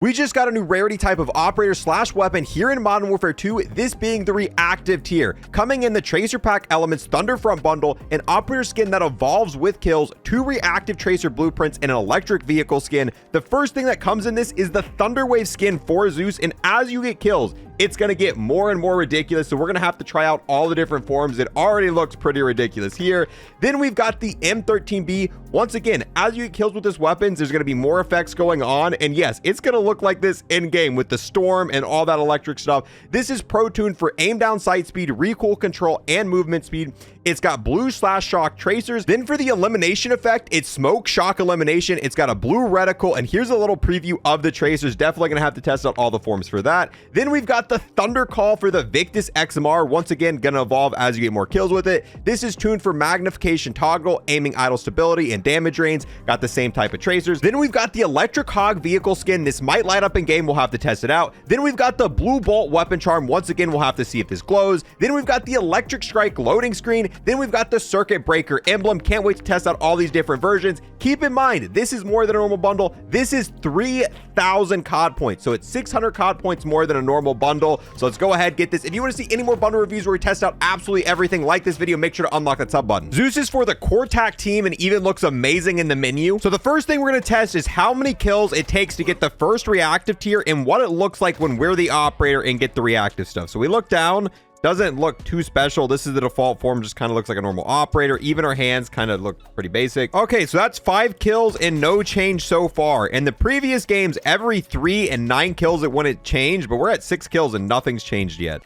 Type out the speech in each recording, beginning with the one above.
We just got a new rarity type of operator slash weapon here in Modern Warfare 2, this being the Reactive Tier. Coming in the Tracer Pack Elements Thunder Frontbundle, an operator skin that evolves with kills, 2 Reactive Tracer blueprints, and an electric vehicle skin. The first thing that comes in this is the Thunder Wave skin for Zeus, and as you get kills, it's going to get more and more ridiculous, so we're going to have to try out all the different forms. It already looks pretty ridiculous here. Then we've got the M13B. Once again, as you get kills with this weapons, there's going to be more effects going on, and yes, it's going to look like this in-game with the storm and all that electric stuff. This is pro-tuned for aim down sight speed, recoil control, and movement speed. It's got blue slash shock tracers. Then for the elimination effect, it's smoke shock elimination. It's got a blue reticle, and here's a little preview of the tracers. Definitely going to have to test out all the forms for that. Then we've got the thunder call for the Victus XMR. Once again, going to evolve as you get more kills with it. This is tuned for magnification toggle, aiming idle stability, and damage range. Got the same type of tracers. Then we've got the electric hog vehicle skin. This might light up in game. We'll have to test it out. Then we've got the blue bolt weapon charm. Once again, we'll have to see if this glows. Then we've got the electric strike loading screen. Then we've got the circuit breaker emblem. Can't wait to test out all these different versions. Keep in mind, this is more than a normal bundle. This is 3,000 COD points. So it's 600 COD points more than a normal bundle. So let's go ahead, get this. If you want to see any more bundle reviews where we test out absolutely everything, like this video, make sure to unlock that sub button. Zeus is for the core tac team and even looks amazing in the menu. So the first thing we're going to test is how many kills it takes to get the first reactive tier and what it looks like when we're the operator and get the reactive stuff. So we look down. Doesn't look too special. This is the default form, just kind of looks like a normal operator. Even our hands kind of look pretty basic. Okay, so that's 5 kills and no change so far. In the previous games, every 3 and 9 kills it wouldn't change, but we're at 6 kills and nothing's changed yet.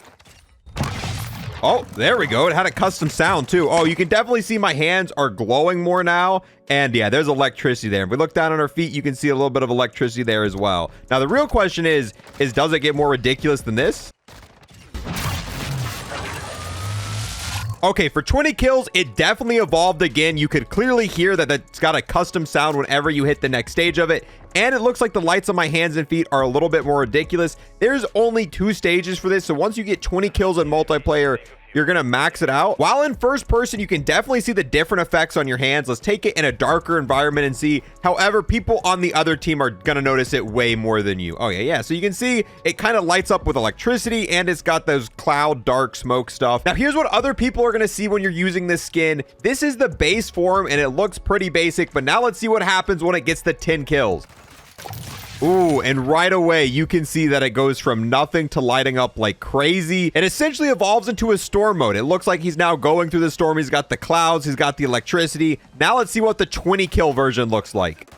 Oh, there we go. It had a custom sound too. Oh, you can definitely see my hands are glowing more now. And yeah, there's electricity there. If we look down on our feet, you can see a little bit of electricity there as well. Now, the real question is does it get more ridiculous than this? Okay, for 20 kills, it definitely evolved again. You could clearly hear that it's got a custom sound whenever you hit the next stage of it. And it looks like the lights on my hands and feet are a little bit more ridiculous. There's only 2 stages for this. So once you get 20 kills in multiplayer, you're going to max it out. While in first person, you can definitely see the different effects on your hands. Let's take it in a darker environment and see. However, people on the other team are going to notice it way more than you. Oh, yeah. So you can see it kind of lights up with electricity and it's got those cloud dark smoke stuff. Now, here's what other people are going to see when you're using this skin. This is the base form and it looks pretty basic, but now let's see what happens when it gets the 10 kills. Ooh, and right away, you can see that it goes from nothing to lighting up like crazy. It essentially evolves into a storm mode. It looks like he's now going through the storm. He's got the clouds. He's got the electricity. Now let's see what the 20 kill version looks like.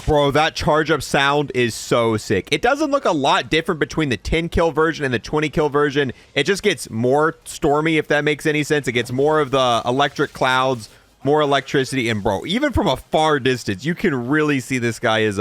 Bro, that charge up sound is so sick. It doesn't look a lot different between the 10 kill version and the 20 kill version. It just gets more stormy, if that makes any sense. It gets more of the electric clouds, more electricity, and bro, even from a far distance, you can really see this guy is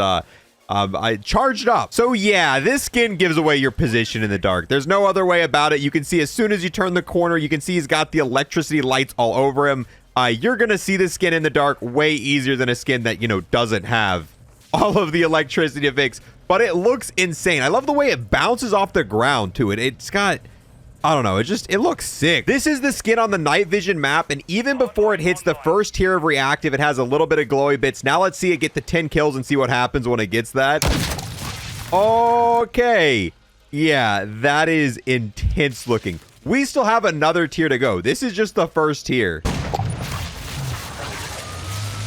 charged up. So yeah, this skin gives away your position in the dark. There's no other way about it. You can see as soon as you turn the corner, you can see he's got the electricity lights all over him. You're gonna see this skin in the dark way easier than a skin that, you know, doesn't have all of the electricity effects, but it looks insane. I love the way it bounces off the ground too. It's got, I don't know, it looks sick. This is the skin on the night vision map, and even before it hits the first tier of reactive, it has a little bit of glowy bits. Now let's see it get the 10 kills and see what happens when it gets that. Okay. Yeah, that is intense looking. We still have another tier to go. This is just the first tier.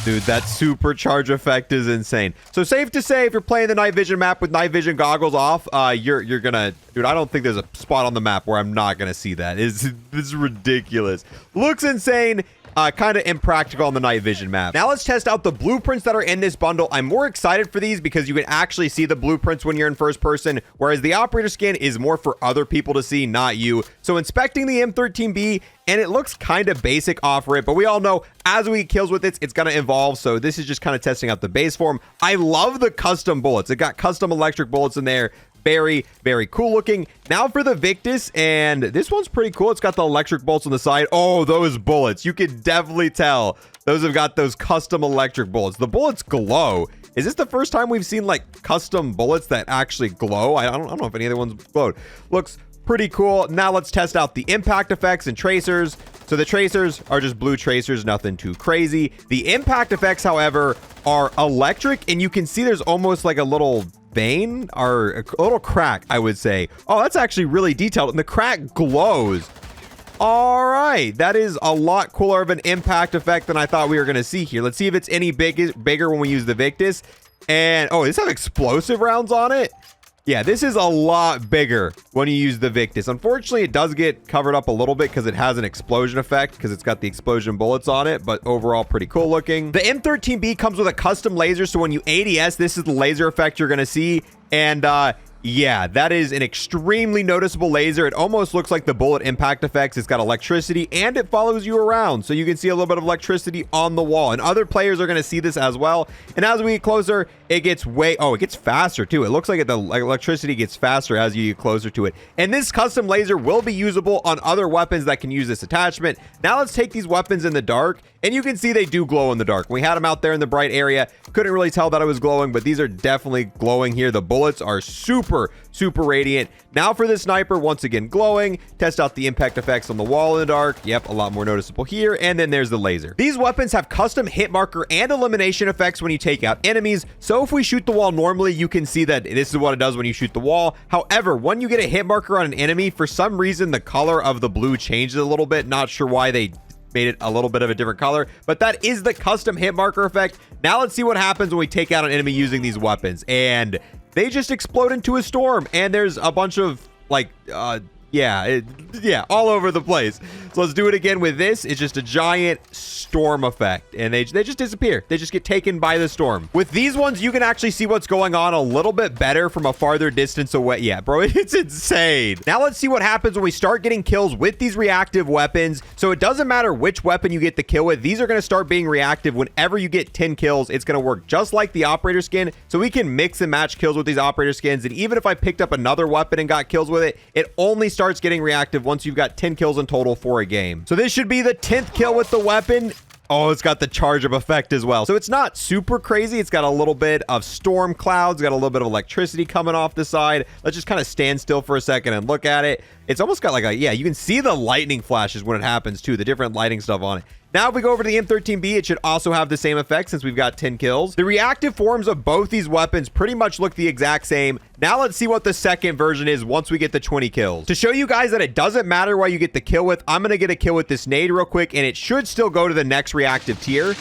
Dude, that supercharge effect is insane. So safe to say, if you're playing the night vision map with night vision goggles off, you're gonna, dude, I don't think there's a spot on the map where I'm not gonna see that. This is ridiculous. Looks insane. Kind of impractical on the night vision map. Now let's test out the blueprints that are in this bundle. I'm more excited for these because you can actually see the blueprints when you're in first person, whereas the operator skin is more for other people to see, not you. So inspecting the M13B, and it looks kind of basic off rip, but we all know as we get kills with it, it's going to evolve. So this is just kind of testing out the base form. I love the custom bullets. It got custom electric bullets in there. Very, very cool looking. Now for the Victus, and this one's pretty cool. It's got the electric bolts on the side. Oh, those bullets. You can definitely tell those have got those custom electric bullets. The bullets glow. Is this the first time we've seen like custom bullets that actually glow? I don't know if any other ones glowed. Looks pretty cool. Now let's test out the impact effects and tracers. So the tracers are just blue tracers, nothing too crazy. The impact effects, however, are electric, and you can see there's almost like a little vein or a little crack, I would say. Oh, that's actually really detailed, and the crack glows. All right, that is a lot cooler of an impact effect than I thought we were going to see here. Let's see if it's any bigger when we use the Victus. And, oh, does this have explosive rounds on it? Yeah, this is a lot bigger when you use the Victus. Unfortunately, it does get covered up a little bit because it has an explosion effect because it's got the explosion bullets on it, but overall pretty cool looking. The M13B comes with a custom laser, so when you ADS, this is the laser effect you're going to see. And, yeah, that is an extremely noticeable laser. It almost looks like the bullet impact effects. It's got electricity and it follows you around. So you can see a little bit of electricity on the wall. And other players are going to see this as well. And as we get closer, it gets it gets faster too. It looks like the electricity gets faster as you get closer to it. And this custom laser will be usable on other weapons that can use this attachment. Now let's take these weapons in the dark. And you can see they do glow in the dark. We had them out there in the bright area. Couldn't really tell that it was glowing, but these are definitely glowing here. The bullets are super radiant. Now for the sniper, once again glowing. Test out the impact effects on the wall in the dark. Yep, a lot more noticeable here. And then there's the laser. These weapons have custom hit marker and elimination effects when you take out enemies. So if we shoot the wall normally, you can see that this is what it does when you shoot the wall. However, when you get a hit marker on an enemy, for some reason the color of the blue changes a little bit. Not sure why they made it a little bit of a different color, but that is the custom hit marker effect. Now let's see what happens when we take out an enemy using these weapons. And they just explode into a storm, and there's a bunch of like all over the place. So let's do it again with this. It's just a giant storm effect, and they just disappear. They just get taken by the storm. With these ones, you can actually see what's going on a little bit better from a farther distance away. Yeah, bro, it's insane. Now let's see what happens when we start getting kills with these reactive weapons. So it doesn't matter which weapon you get the kill with. These are going to start being reactive whenever you get 10 kills. It's going to work just like the operator skin. So we can mix and match kills with these operator skins. And even if I picked up another weapon and got kills with it, it only starts getting reactive once you've got 10 kills in total for a game. So this should be the 10th kill with the weapon. Oh, it's got the charge up effect as well. So it's not super crazy. It's got a little bit of storm clouds, got a little bit of electricity coming off the side. Let's just kind of stand still for a second and look at it. It's almost got like you can see the lightning flashes when it happens too, the different lighting stuff on it. Now, if we go over to the M13B, it should also have the same effect since we've got 10 kills. The reactive forms of both these weapons pretty much look the exact same. Now, let's see what the second version is once we get the 20 kills. To show you guys that it doesn't matter what you get the kill with, I'm going to get a kill with this nade real quick, and it should still go to the next reactive tier.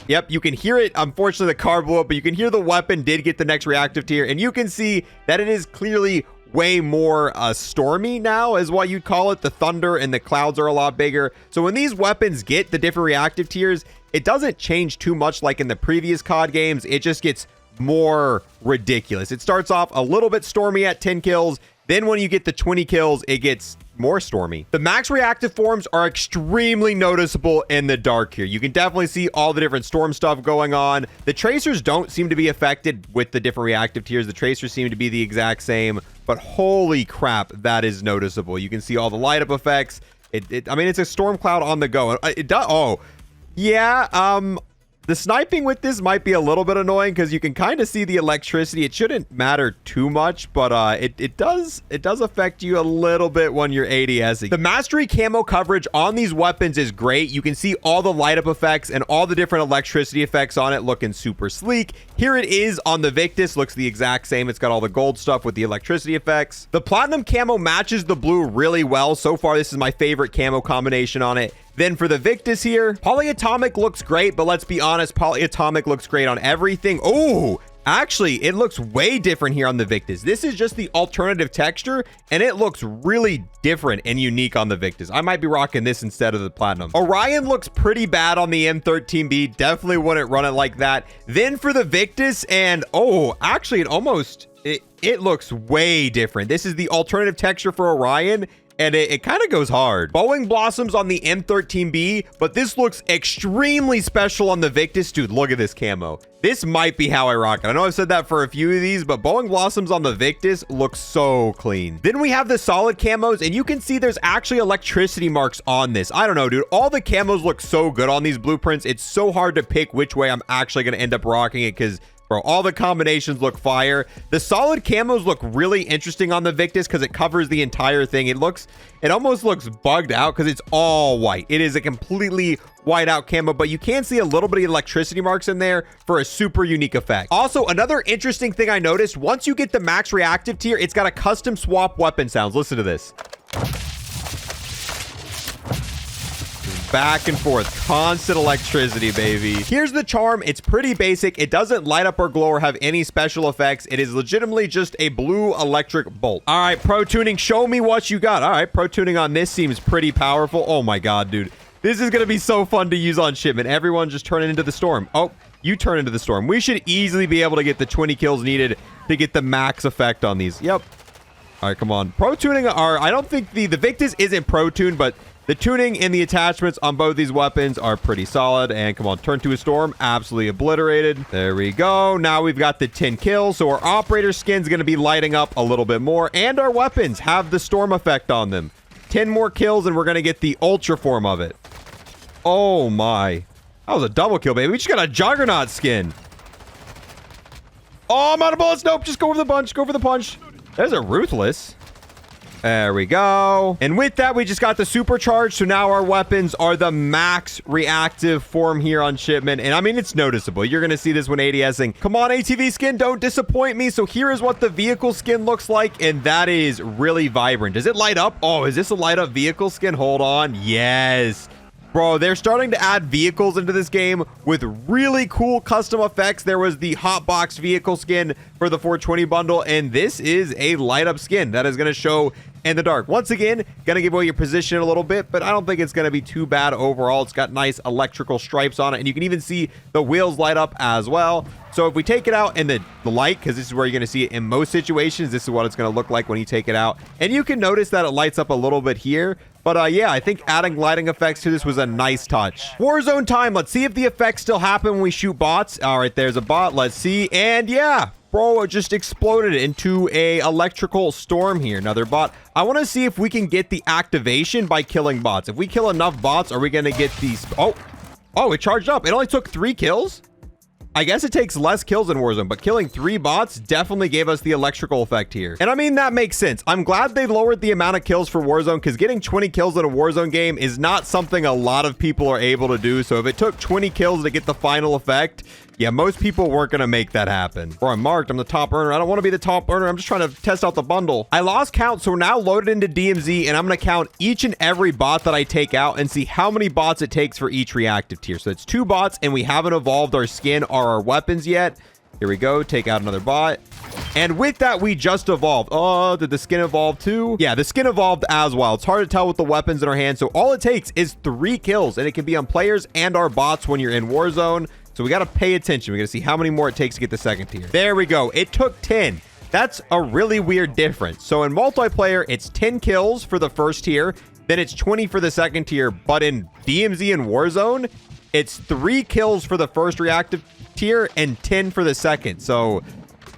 Yep, you can hear it. Unfortunately, the car blew up, but you can hear the weapon did get the next reactive tier, and you can see that it is clearly way more stormy now is what you'd call it. The thunder and the clouds are a lot bigger. So when these weapons get the different reactive tiers, it doesn't change too much like in the previous COD games. It just gets more ridiculous. It starts off a little bit stormy at 10 kills. Then when you get the 20 kills, it gets more stormy. The max reactive forms are extremely noticeable in the dark here. You can definitely see all the different storm stuff going on. The tracers don't seem to be affected with the different reactive tiers. The tracers seem to be the exact same, but holy crap, that is noticeable. You can see all the light up effects. I mean, it's a storm cloud on the go. It does. Oh, yeah. The sniping with this might be a little bit annoying because you can kind of see the electricity. It shouldn't matter too much, but it does affect you a little bit when you're ADSing. The mastery camo coverage on these weapons is great. You can see all the light up effects and all the different electricity effects on it looking super sleek. Here it is on the Victus. Looks the exact same. It's got all the gold stuff with the electricity effects. The platinum camo matches the blue really well. So far, this is my favorite camo combination on it. Then for the Victus here, polyatomic looks great, but let's be honest, polyatomic looks great on everything. Oh, actually, it looks way different here on the Victus. This is just the alternative texture, and it looks really different and unique on the Victus. I might be rocking this instead of the platinum. Orion looks pretty bad on the M13B. Definitely wouldn't run it like that. Then for the Victus, and oh, actually, it looks way different. This is the alternative texture for Orion, and it kind of goes hard. Bowing blossoms on the M13B, but this looks extremely special on the Victus. Dude, look at this camo. This might be how I rock it. I know I've said that for a few of these, but bowing blossoms on the Victus looks so clean. Then we have the solid camos, and you can see there's actually electricity marks on this. I don't know, dude. All the camos look so good on these blueprints. It's so hard to pick which way I'm actually going to end up rocking it because Bro, all the combinations look fire. The solid camos look really interesting on the Victus because it covers the entire thing. It almost looks bugged out because it's all white. It is a completely white out camo, but you can see a little bit of electricity marks in there for a super unique effect. Also, another interesting thing I noticed, once you get the max reactive tier, it's got a custom swap weapon sounds. Listen to this. Back and forth, constant electricity, baby. Here's the charm. It's pretty basic. It doesn't light up or glow or have any special effects. It is legitimately just a blue electric bolt. All right, pro tuning, show me what you got. All right, pro tuning on this seems pretty powerful. Oh my god, dude, this is gonna be so fun to use on shipment. Everyone just turn it into the storm. Oh, you turn into the storm. We should easily be able to get the 20 kills needed to get the max effect on these. Yep. All right, come on. Pro tuning are, I don't think the Victus isn't pro tuned, but the tuning and the attachments on both these weapons are pretty solid. And come on, turn to a storm. Absolutely obliterated. There we go. Now we've got the 10 kills. So our operator skin's going to be lighting up a little bit more. And our weapons have the storm effect on them. 10 more kills and we're going to get the ultra form of it. Oh my. That was a double kill, baby. We just got a Juggernaut skin. Oh, I'm out of bullets. Nope. Just go for the punch. Go for the punch. There's a Ruthless. There we go. And with that, we just got the supercharge. So now our weapons are the max reactive form here on shipment. And I mean, it's noticeable. You're going to see this when ADSing. Come on, ATV skin, don't disappoint me. So here is what the vehicle skin looks like. And that is really vibrant. Does it light up? Oh, is this a light up vehicle skin? Hold on. Yes. Bro, they're starting to add vehicles into this game with really cool custom effects. There was the Hotbox vehicle skin for the 420 bundle, and this is a light up skin that is going to show in the dark. Once again, going to give away your position a little bit, but I don't think it's going to be too bad overall. It's got nice electrical stripes on it, and you can even see the wheels light up as well. So if we take it out in the light, because this is where you're going to see it in most situations, this is what it's going to look like when you take it out. And you can notice that it lights up a little bit here. But yeah, I think adding lighting effects to this was a nice touch. Warzone time. Let's see if the effects still happen when we shoot bots. All right, there's a bot. Let's see. And yeah, bro, it just exploded into a electrical storm here. Another bot. I want to see if we can get the activation by killing bots. If we kill enough bots, are we going to get these? Oh, it charged up. It only took 3 kills. I guess it takes less kills in Warzone, but killing 3 bots definitely gave us the electrical effect here. And I mean, that makes sense. I'm glad they lowered the amount of kills for Warzone because getting 20 kills in a Warzone game is not something a lot of people are able to do. So if it took 20 kills to get the final effect, yeah, most people weren't going to make that happen. Bro, I'm marked. I'm the top earner. I don't want to be the top earner. I'm just trying to test out the bundle. I lost count, so we're now loaded into DMZ, and I'm going to count each and every bot that I take out and see how many bots it takes for each reactive tier. So it's 2 bots, and we haven't evolved our skin or our weapons yet. Here we go. Take out another bot. And with that, we just evolved. Oh, did the skin evolve too? Yeah, the skin evolved as well. It's hard to tell with the weapons in our hands. So all it takes is 3 kills, and it can be on players and our bots when you're in Warzone. So we got to pay attention. We got to see how many more it takes to get the second tier. There we go. It took 10. That's a really weird difference. So in multiplayer, it's 10 kills for the first tier. Then it's 20 for the second tier. But in DMZ and Warzone, it's 3 kills for the first reactive tier and 10 for the second. So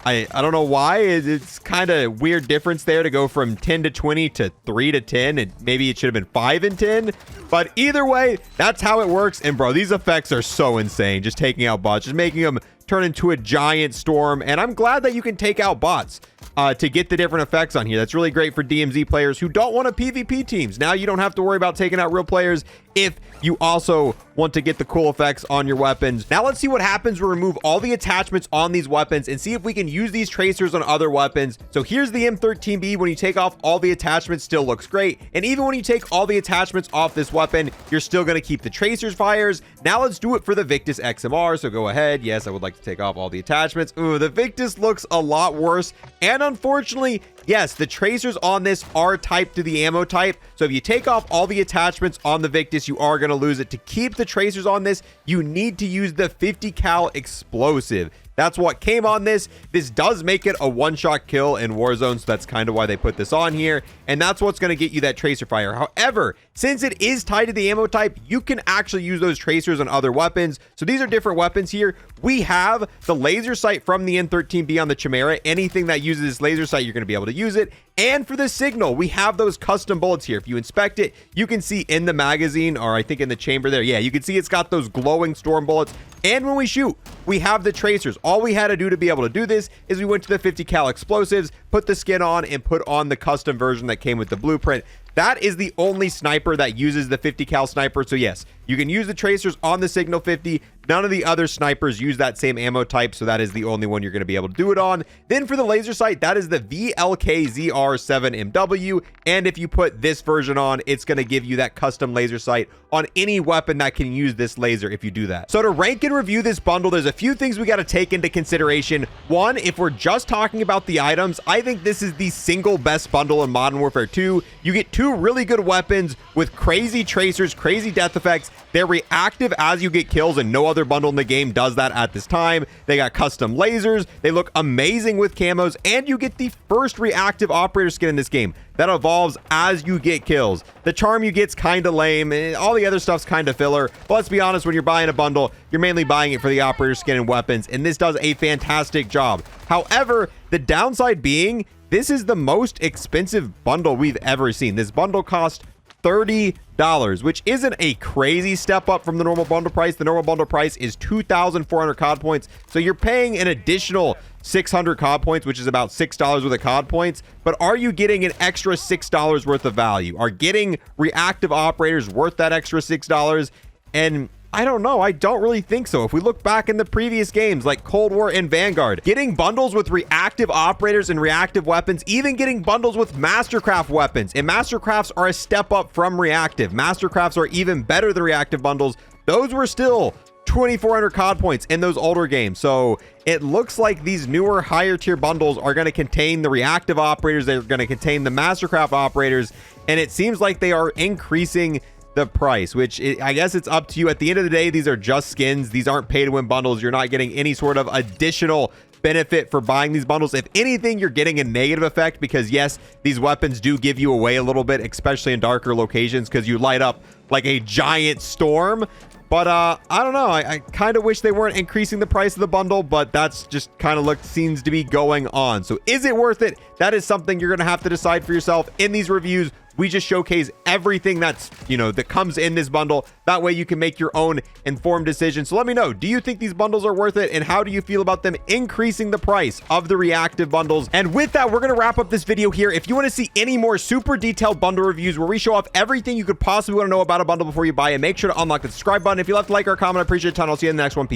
I don't know why. It's kind of weird difference there to go from 10 to 20 to 3 to 10. And maybe it should have been 5 and 10. But either way, that's how it works. And bro, these effects are so insane. Just taking out bots, just making them turn into a giant storm. And I'm glad that you can take out bots to get the different effects on here. That's really great for DMZ players who don't want to PvP teams. Now you don't have to worry about taking out real players if you also want to get the cool effects on your weapons. Now let's see what happens when we remove all the attachments on these weapons and see if we can use these tracers on other weapons. So here's the M13B. When you take off all the attachments, still looks great. And even when you take all the attachments off this weapon, you're still going to keep the tracers fires. Now let's do it for the Victus XMR. So go ahead. Yes, I would like to take off all the attachments. Ooh, the Victus looks a lot worse. And unfortunately, yes, the tracers on this are typed to the ammo type. So if you take off all the attachments on the Victus, you are going to lose it. To keep the tracers on this, you need to use the 50 cal explosive. That's what came on this. This does make it a one-shot kill in Warzone, so that's kind of why they put this on here. And that's what's going to get you that tracer fire. However, since it is tied to the ammo type, you can actually use those tracers on other weapons. So these are different weapons here. We have the laser sight from the N13B on the Chimera. Anything that uses this laser sight, you're going to be able to use it. And for the signal, we have those custom bullets here. If you inspect it, you can see in the magazine, or I think in the chamber there, yeah, you can see it's got those glowing storm bullets. And when we shoot, we have the tracers. All we had to do to be able to do this is we went to the 50 cal explosives, put the skin on, and put on the custom version that came with the blueprint. That is the only sniper that uses the 50 cal sniper. So yes, you can use the tracers on the Signal 50. None of the other snipers use that same ammo type, so that is the only one you're going to be able to do it on. Then for the laser sight, that is the VLK-ZR7MW, and if you put this version on, it's going to give you that custom laser sight on any weapon that can use this laser if you do that. So to rank and review this bundle, there's a few things we got to take into consideration. One, if we're just talking about the items, I think this is the single best bundle in Modern Warfare 2. You get two really good weapons with crazy tracers, crazy death effects. They're reactive as you get kills, and no other bundle in the game does that at this time. They got custom lasers. They look amazing with camos, and you get the first reactive operator skin in this game that evolves as you get kills. The charm you get's kind of lame, and all the other stuff's kind of filler. But let's be honest, when you're buying a bundle, you're mainly buying it for the operator skin and weapons, and this does a fantastic job. However, the downside being, this is the most expensive bundle we've ever seen. This bundle cost $30, which isn't a crazy step up from the normal bundle price. The normal bundle price is 2,400 COD points, so you're paying an additional 600 COD points, which is about $6 worth of COD points. But are you getting an extra $6 worth of value? Are getting reactive operators worth that extra $6? And I don't know. I don't really think so. If we look back in the previous games like Cold War and Vanguard, getting bundles with reactive operators and reactive weapons, even getting bundles with Mastercraft weapons, and Mastercrafts are a step up from reactive. Mastercrafts are even better than reactive bundles. Those were still 2,400 COD points in those older games. So it looks like these newer higher tier bundles are going to contain the reactive operators. They're going to contain the Mastercraft operators. And it seems like they are increasing the price, which I guess it's up to you. At the end of the day, these are just skins. These aren't pay to win bundles. You're not getting any sort of additional benefit for buying these bundles. If anything, you're getting a negative effect because yes, these weapons do give you away a little bit, especially in darker locations because you light up like a giant storm. But I don't know. I kind of wish they weren't increasing the price of the bundle, but that's just kind of seems to be going on. So is it worth it? That is something you're going to have to decide for yourself in these reviews. We just showcase everything that's, that comes in this bundle. That way you can make your own informed decision. So let me know, do you think these bundles are worth it? And how do you feel about them increasing the price of the reactive bundles? And with that, we're going to wrap up this video here. If you want to see any more super detailed bundle reviews where we show off everything you could possibly want to know about a bundle before you buy it, make sure to unlock the subscribe button. If you left a like or a comment, I appreciate it a ton. I'll see you in the next one. Peace.